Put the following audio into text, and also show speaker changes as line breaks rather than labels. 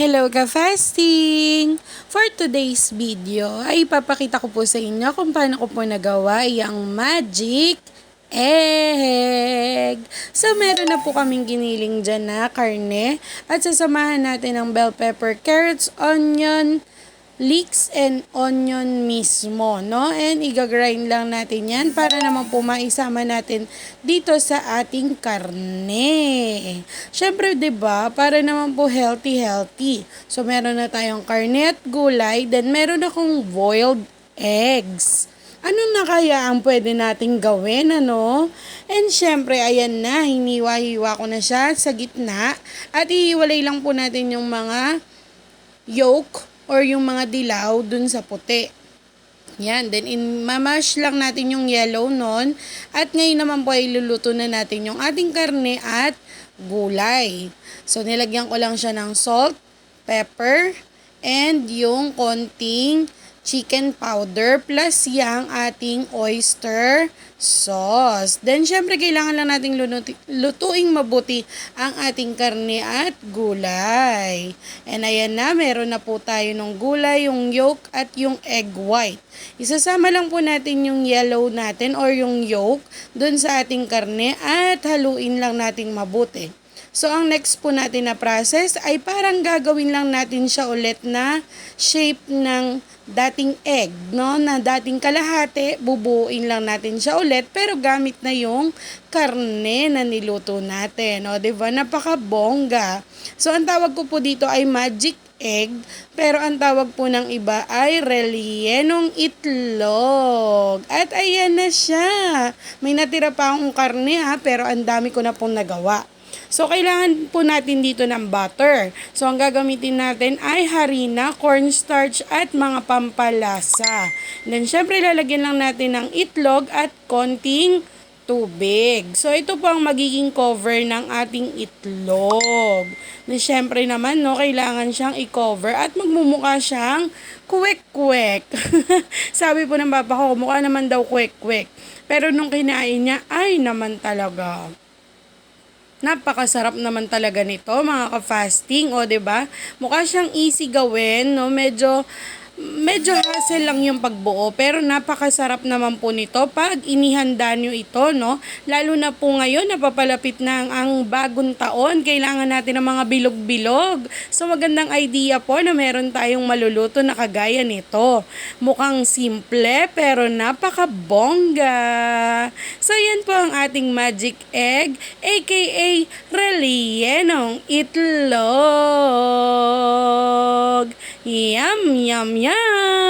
Hello ka-fasting! For today's video ay ipapakita ko po sa inyo kung paano ko po nagawa yung magic egg. So meron na po kaming giniling dyan na karne at sasamahan natin ng bell pepper, carrots, onion, leeks and onion mismo, no? And igagrind lang natin yan para naman po maisama natin dito sa ating karne. Syempre, 'di ba? Para naman po healthy. So meron na tayong karne at gulay, then meron akong boiled eggs. Ano na kaya ang pwede nating gawin, ano? And syempre, ayan na, hiniwa-hiwa ko na siya sa gitna at ihiwalay lang po natin yung mga yolk or yung mga dilaw dun sa puti. Yan, then mamash lang natin yung yellow nun. At ngayon naman po ay luluto na natin yung ating karne at gulay. So nilagyan ko lang siya ng salt, pepper, and yung konting chicken powder plus yung ating oyster sauce. Then, syempre, kailangan lang nating lutuing mabuti ang ating karne at gulay. And ayan na, meron na po tayo ng gulay, yung yolk at yung egg white. Isasama lang po natin yung yellow natin or yung yolk dun sa ating karne at haluin lang nating mabuti. So, ang next po natin na process ay parang gagawin lang natin siya ulit na shape ng dating egg, no? Na dating kalahati, bubuuin lang natin siya ulit pero gamit na yung karne na niluto natin. O, diba? Napakabongga. So, ang tawag ko po dito ay magic egg, pero ang tawag po ng iba ay rellenong itlog. At ayan na siya. May natira pa akong karne pero ang dami ko na pong nagawa. So, kailangan po natin dito ng butter. So, ang gagamitin natin ay harina, cornstarch, at mga pampalasa. Then, syempre, lalagyan lang natin ng itlog at konting tubig. So, ito po ang magiging cover ng ating itlog. Then, syempre naman, no, kailangan siyang i-cover at magmumukha siyang kwek-kwek. Sabi po ng papa ko, mukha naman daw kwek-kwek. Pero nung kinain niya, ay naman talaga. Napakasarap naman talaga nito, mga ka-fasting, o 'di ba? Mukha siyang easy gawin, no? Medyo hassle lang yung pagbuo, pero napakasarap naman po nito pag inihanda nyo ito, no? Lalo na po ngayon, napapalapit na ang bagong taon, kailangan natin ng mga bilog-bilog. So, magandang idea po na meron tayong maluluto na kagaya nito. Mukhang simple, pero napakabongga. So, yan po ang ating magic egg, aka rellenong itlog. Yum, yum, yum!